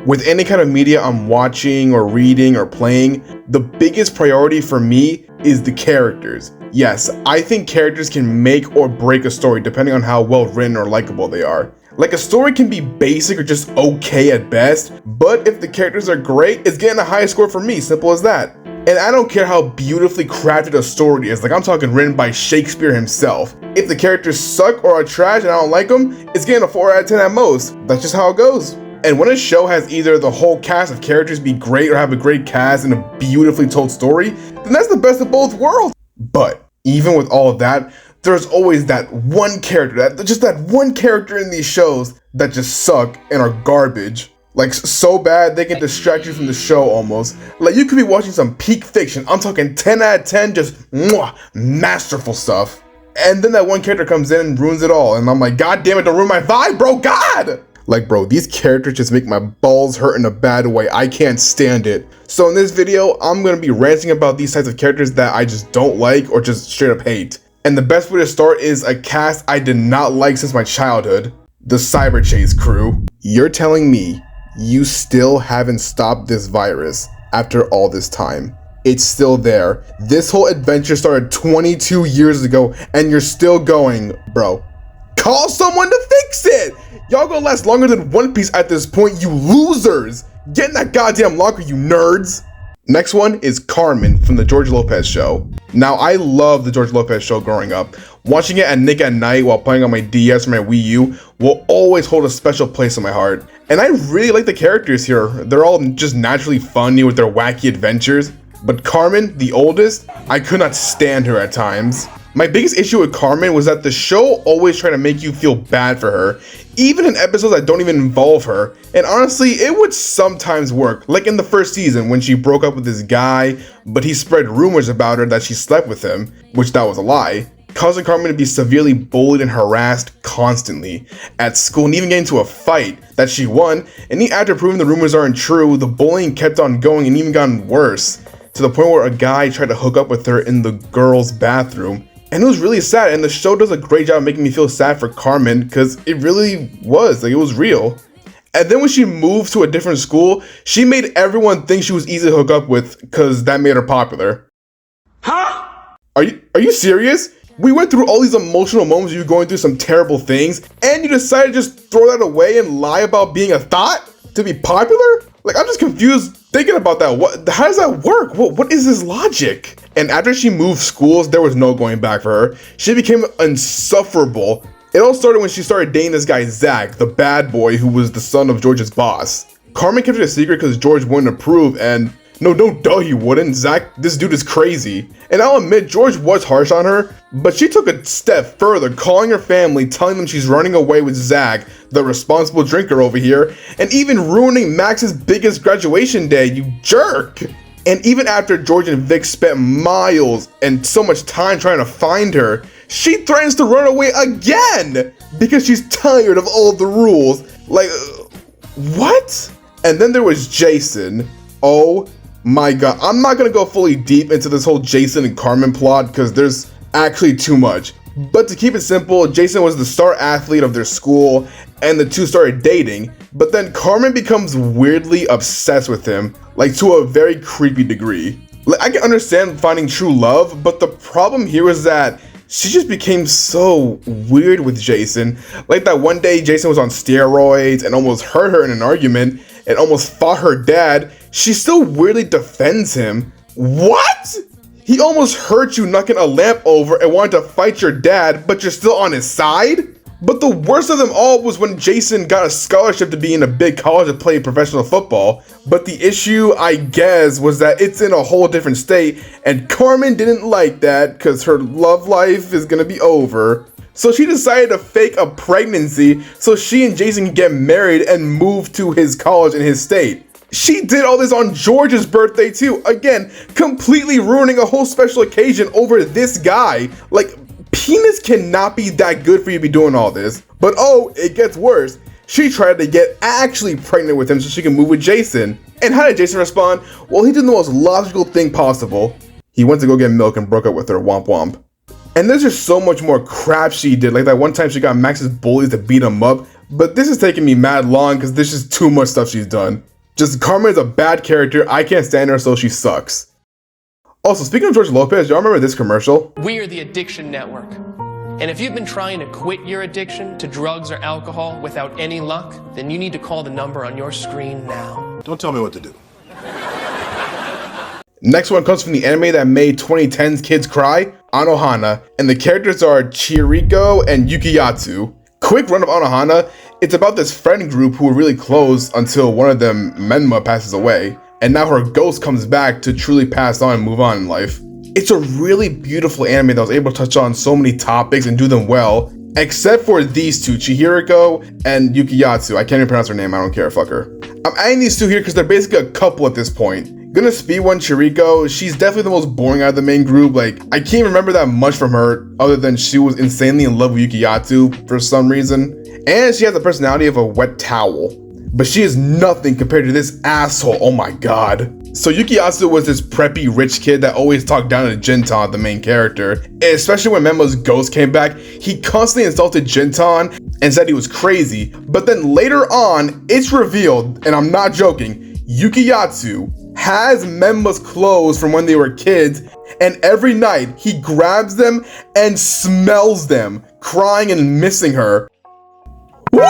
With any kind of media I'm watching or reading or playing, the biggest priority for me is the characters. Yes, I think characters can make or break a story depending on how well written or likable they are. Like, a story can be basic or just okay at best, but if the characters are great, it's getting a high score for me, simple as that. And I don't care how beautifully crafted a story is, like I'm talking written by Shakespeare himself. If the characters suck or are trash and I don't like them, it's getting a 4 out of 10 at most. That's just how it goes. And when a show has either the whole cast of characters be great or have a great cast and a beautifully told story, then that's the best of both worlds. But even with all of that, there's always that one character, that one character in these shows that just suck and are garbage. Like, so bad they can distract you from the show almost. Like, you could be watching some peak fiction. I'm talking 10 out of 10, just masterful stuff. And then that one character comes in and ruins it all. And I'm like, God damn it, don't ruin my vibe, bro, God! Like, bro, these characters just make my balls hurt in a bad way. I can't stand it. So in this video, I'm gonna be ranting about these types of characters that I just don't like or just straight up hate. And the best way to start is a cast I did not like since my childhood. The Cyber Chase crew. You're telling me you still haven't stopped this virus after all this time? It's still there. This whole adventure started 22 years ago and you're still going, bro. Call someone to fix it! Y'all gonna last longer than One Piece at this point, you losers! Get in that goddamn locker, you nerds! Next one is Carmen from the George Lopez Show. Now, I love the George Lopez Show growing up. Watching it at Nick at Night while playing on my DS or my Wii U will always hold a special place in my heart. And I really like the characters here. They're all just naturally funny with their wacky adventures. But Carmen, the oldest, I could not stand her at times. My biggest issue with Carmen was that the show always tried to make you feel bad for her, even in episodes that don't even involve her. And honestly, it would sometimes work, like in the first season when she broke up with this guy, but he spread rumors about her that she slept with him, which that was a lie, causing Carmen to be severely bullied and harassed constantly at school and even get into a fight that she won. And even after proving the rumors aren't true, the bullying kept on going and even gotten worse, to the point where a guy tried to hook up with her in the girls' bathroom. And it was really sad, and the show does a great job of making me feel sad for Carmen, because it really was, like, it was real. And then when she moved to a different school, she made everyone think she was easy to hook up with, because that made her popular. Huh? Are you serious? We went through all these emotional moments of you going through some terrible things, and you decided to just throw that away and lie about being a thought to be popular? Like, I'm just confused thinking about that. How does that work? What is this logic? And after she moved schools, there was no going back for her. She became insufferable. It all started when she started dating this guy, Zach, the bad boy who was the son of George's boss. Carmen kept it a secret because George wouldn't approve, and no, duh, he wouldn't. Zach, this dude is crazy. And I'll admit, George was harsh on her, but she took a step further, calling her family, telling them she's running away with Zach, the responsible drinker over here, and even ruining Max's biggest graduation day, you jerk! And even after George and Vic spent miles and so much time trying to find her, she threatens to run away again because she's tired of all the rules. Like, what? And then there was Jason. Oh my god. I'm not gonna go fully deep into this whole Jason and Carmen plot because there's actually too much. But to keep it simple, Jason was the star athlete of their school and the two started dating, but then Carmen becomes weirdly obsessed with him, like to a very creepy degree. Like, I can understand finding true love, but the problem here is that she just became so weird with Jason. Like that one day Jason was on steroids and almost hurt her in an argument and almost fought her dad. She still weirdly defends him. What? He almost hurt you knocking a lamp over and wanted to fight your dad, but you're still on his side? But the worst of them all was when Jason got a scholarship to be in a big college to play professional football. But the issue, I guess, was that it's in a whole different state, and Carmen didn't like that because her love life is gonna be over. So she decided to fake a pregnancy so she and Jason can get married and move to his college in his state. She did all this on George's birthday too. Again, completely ruining a whole special occasion over this guy. Like, penis cannot be that good for you to be doing all this. But oh, it gets worse. She tried to get actually pregnant with him so she can move with Jason. And how did Jason respond? Well, he did the most logical thing possible. He went to go get milk and broke up with her, womp womp. And there's just so much more crap she did. Like that one time she got Max's bullies to beat him up. But this is taking me mad long because there's just too much stuff she's done. Just Carmen is a bad character. I can't stand her, so she sucks. Also, speaking of George Lopez, y'all remember this commercial? We are the Addiction Network. And if you've been trying to quit your addiction to drugs or alcohol without any luck, then you need to call the number on your screen now. Don't tell me what to do. Next one comes from the anime that made 2010's kids cry, Anohana, and the characters are Chihiro and Yukiyatsu. Quick run of Anohana, it's about this friend group who were really close until one of them, Menma, passes away, and now her ghost comes back to truly pass on and move on in life. It's a really beautiful anime that was able to touch on so many topics and do them well, except for these two, Chihiro and Yukiyatsu. I can't even pronounce her name, I don't care, fuck her. I'm adding these two here because they're basically a couple at this point. Gonna speed one Chihiro, she's definitely the most boring out of the main group. Like, I can't remember that much from her, other than she was insanely in love with Yukiyatsu for some reason. And she has the personality of a wet towel. But she is nothing compared to this asshole, oh my god. So Yukiyatsu was this preppy rich kid that always talked down to Jintan, the main character. And especially when Menma's ghost came back, he constantly insulted Jintan and said he was crazy. But then later on, it's revealed, and I'm not joking, Yukiyatsu has Menma's clothes from when they were kids, and every night he grabs them and smells them, crying and missing her. What?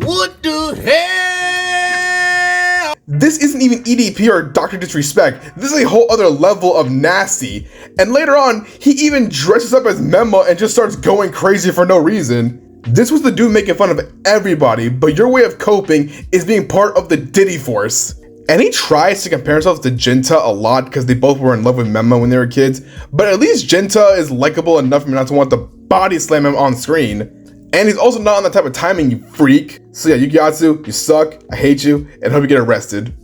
What the hell? This isn't even EDP or Dr. Disrespect. This is a whole other level of nasty. And later on, he even dresses up as Menma and just starts going crazy for no reason. This was the dude making fun of everybody, but your way of coping is being part of the Diddy Force. And he tries to compare himself to Jinta a lot because they both were in love with Menma when they were kids, but at least Jinta is likable enough for me not to want to body slam him on screen. And he's also not on that type of timing, you freak. So yeah, Yukiyatsu, you suck, I hate you, and hope you get arrested.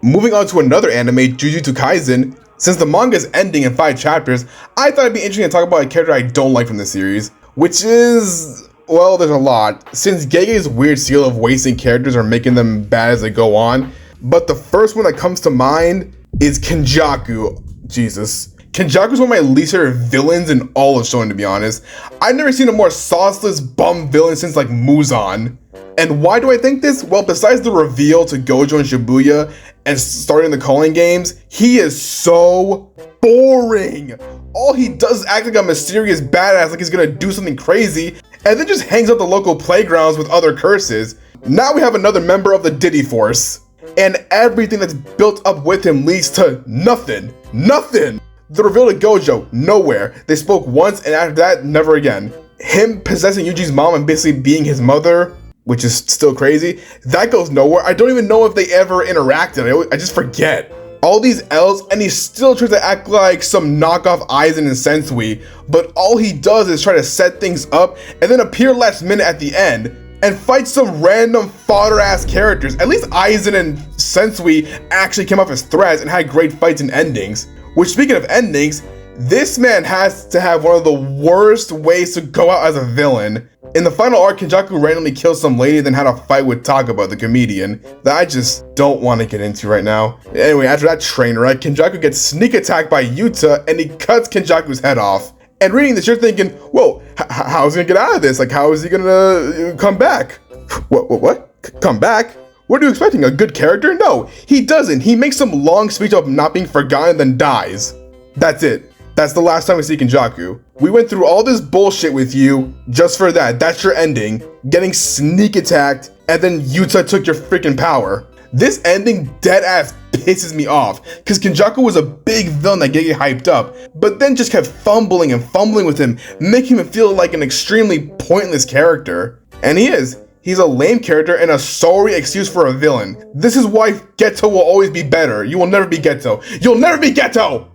Moving on to another anime, Jujutsu Kaisen. Since the manga is ending in 5 chapters, I thought it'd be interesting to talk about a character I don't like from the series, which is, well, there's a lot. Since Gege's weird seal of wasting characters or making them bad as they go on, but the first one that comes to mind is Kenjaku. Jesus. Kenjaku is one of my least favorite villains in all of Shonen, to be honest. I've never seen a more sauceless bum villain since like Muzan. And why do I think this? Well, besides the reveal to Gojo and Shibuya and starting the calling games, he is so boring. All he does is act like a mysterious badass, like he's gonna do something crazy, and then just hangs out the local playgrounds with other curses. Now we have another member of the Diddy Force, and everything that's built up with him leads to nothing. Nothing! The reveal to Gojo, nowhere. They spoke once, and after that, never again. Him possessing Yuji's mom and basically being his mother, which is still crazy, that goes nowhere. I don't even know if they ever interacted. I just forget. All these L's, and he still tries to act like some knockoff Aizen and Sensui, but all he does is try to set things up and then appear last minute at the end and fight some random fodder-ass characters. At least Aizen and Sensui actually came off as threats and had great fights and endings. Which, speaking of endings, this man has to have one of the worst ways to go out as a villain. In the final arc, Kenjaku randomly kills some lady, then had a fight with Takaba, the comedian, that I just don't want to get into right now. Anyway, after that train wreck, Kenjaku gets sneak attacked by Yuta, and he cuts Kenjaku's head off. And reading this, you're thinking, whoa, how is he gonna get out of this? Like, how is he gonna come back? What? Come back? What are you expecting, a good character? No, he doesn't. He makes some long speech of not being forgotten, then dies. That's it. That's the last time we see Kenjaku. We went through all this bullshit with you just for that. That's your ending. Getting sneak attacked, and then Yuta took your freaking power. This ending dead ass pisses me off, because Kenjaku was a big villain that Gege hyped up, but then just kept fumbling with him, making him feel like an extremely pointless character. And he is. He's a lame character and a sorry excuse for a villain. This is why Geto will always be better. You will never be Geto. You'll never be Geto!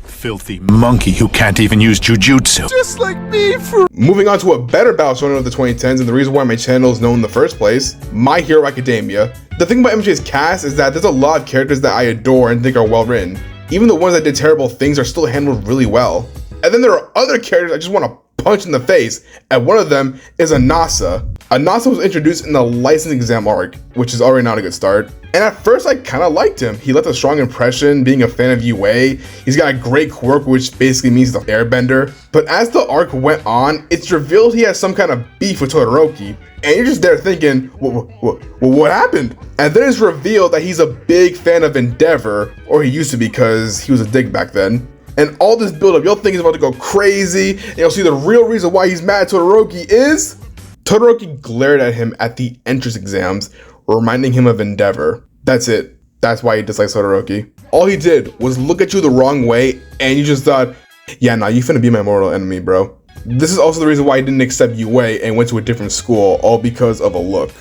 Filthy monkey who can't even use jujutsu. Just like me for— Moving on to a better battle shonen of the 2010s, and the reason why my channel is known in the first place, My Hero Academia. The thing about MJ's cast is that there's a lot of characters that I adore and think are well written. Even the ones that did terrible things are still handled really well. And then there are other characters I just want to punch in the face, and one of them is Anasa. Anasa was introduced in the license exam arc, which is already not a good start. And at first I kind of liked him. He left a strong impression being a fan of UA. He's got a great quirk, which basically means he's an airbender. But as the arc went on, it's revealed he has some kind of beef with Todoroki. And you're just there thinking, what happened? And then it's revealed that he's a big fan of Endeavor, or he used to be because he was a dick back then. And all this buildup, you'll think he's about to go crazy, and you'll see the real reason why he's mad at Todoroki is Todoroki glared at him at the entrance exams, reminding him of Endeavor. That's it. That's why he dislikes Todoroki. All he did was look at you the wrong way, and you just thought, yeah, nah, you finna be my mortal enemy, bro. This is also the reason why he didn't accept UA and went to a different school, all because of a look.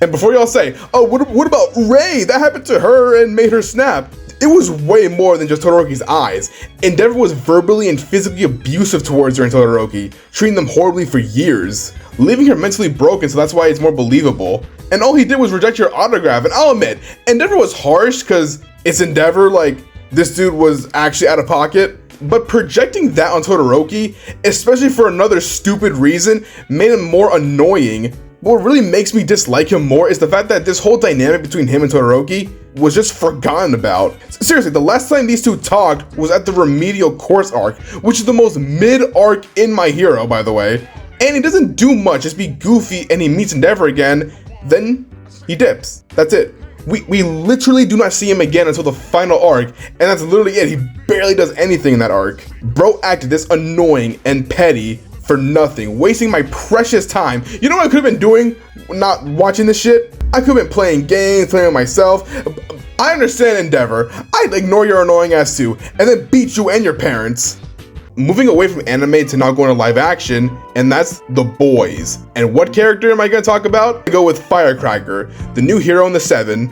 And before y'all say, oh, what about Rei? That happened to her and made her snap. It was way more than just Todoroki's eyes. Endeavor was verbally and physically abusive towards her and Todoroki, treating them horribly for years, leaving her mentally broken, so that's why it's more believable. And all he did was reject your autograph, and I'll admit, Endeavor was harsh because it's Endeavor, like, this dude was actually out of pocket. But projecting that on Todoroki, especially for another stupid reason, made him more annoying. What really makes me dislike him more is the fact that this whole dynamic between him and Todoroki was just forgotten about. Seriously, the last time these two talked was at the Remedial Course arc, which is the most mid-arc in My Hero, by the way. And he doesn't do much, just be goofy, and he meets Endeavor again, then he dips. That's it. We literally do not see him again until the final arc, and that's literally it. He barely does anything in that arc. Bro acted this annoying and petty for nothing, wasting my precious time. You know what I could have been doing not watching this shit? I could have been playing games, playing with myself. I understand Endeavor. I'd ignore your annoying ass too, and then beat you and your parents. Moving away from anime to now going to live action, and that's The Boys. And what character am I going to talk about? I go with Firecracker, the new hero in the 7.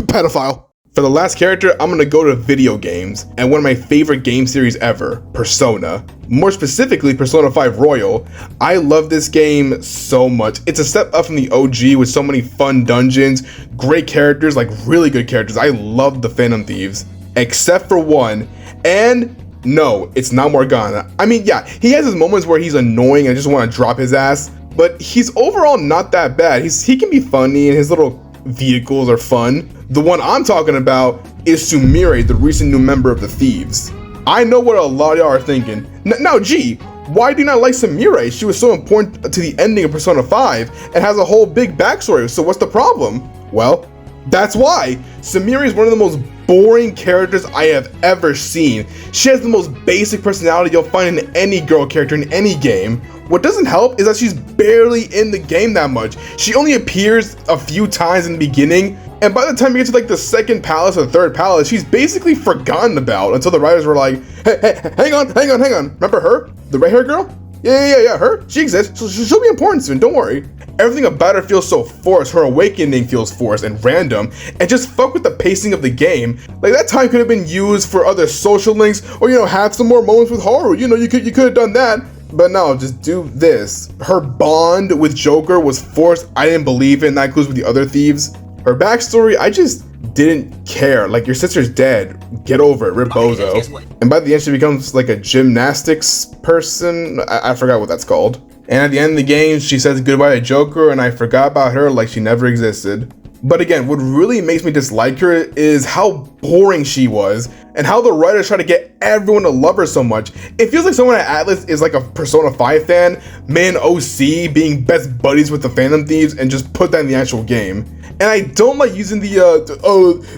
Pedophile. For the last character, I'm going to go to video games, and one of my favorite game series ever, Persona. More specifically, Persona 5 Royal. I love this game so much. It's a step up from the OG with so many fun dungeons, great characters, like really good characters. I love the Phantom Thieves, except for one, and no, it's not Morgana. I mean, yeah, he has his moments where he's annoying and I just want to drop his ass, but he's overall not that bad. He can be funny and his little vehicles are fun. The one I'm talking about is Sumire, the recent new member of the Thieves. I know what a lot of y'all are thinking. Now, gee, why do you not like Sumire? She was so important to the ending of Persona 5 and has a whole big backstory, so what's the problem? Well, that's why. Sumire is one of the most boring characters I have ever seen. She has the most basic personality you'll find in any girl character in any game. What doesn't help is that she's barely in the game that much. She only appears a few times in the beginning, and by the time you get to like the second palace or the third palace, she's basically forgotten about until the writers were like, hey, hang on. Remember her? The red hair girl? Yeah, her? She exists, so she'll be important soon, don't worry. Everything about her feels so forced, her awakening feels forced and random, and just fuck with the pacing of the game. Like, that time could have been used for other social links, or, you know, have some more moments with Haru. You know, you could have done that. But no, just do this. Her bond with Joker was forced. I didn't believe it, and that includes with the other thieves. Her backstory, I just didn't care. Like, your sister's dead. Get over it, rip bozo. And by the end, she becomes like a gymnastics person. I forgot what that's called. And at the end of the game, she says goodbye to Joker, and I forgot about her like she never existed. But again, what really makes me dislike her is how boring she was, and how the writers try to get everyone to love her so much. It feels like someone at Atlas is like a Persona 5 fan, made an OC being best buddies with the Phantom Thieves, and just put that in the actual game. And I don't like using the,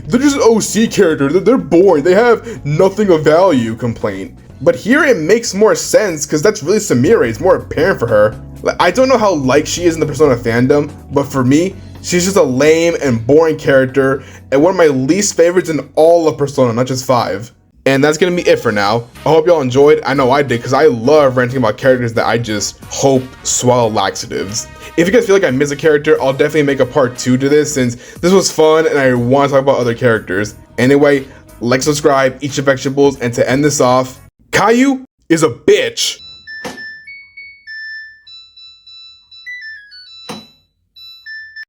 they're just an OC character, they're boring, they have nothing of value complaint. But here it makes more sense, because that's really Sumire, it's more apparent for her. Like, I don't know how liked she is in the Persona fandom, but for me, she's just a lame and boring character, and one of my least favorites in all of Persona, not just 5. And that's gonna be it for now. I hope y'all enjoyed. I know I did, because I love ranting about characters that I just hope swallow laxatives. If you guys feel like I missed a character, I'll definitely make a part 2 to this, since this was fun and I want to talk about other characters. Anyway, like, subscribe, eat your vegetables, and to end this off, Caillou is a bitch.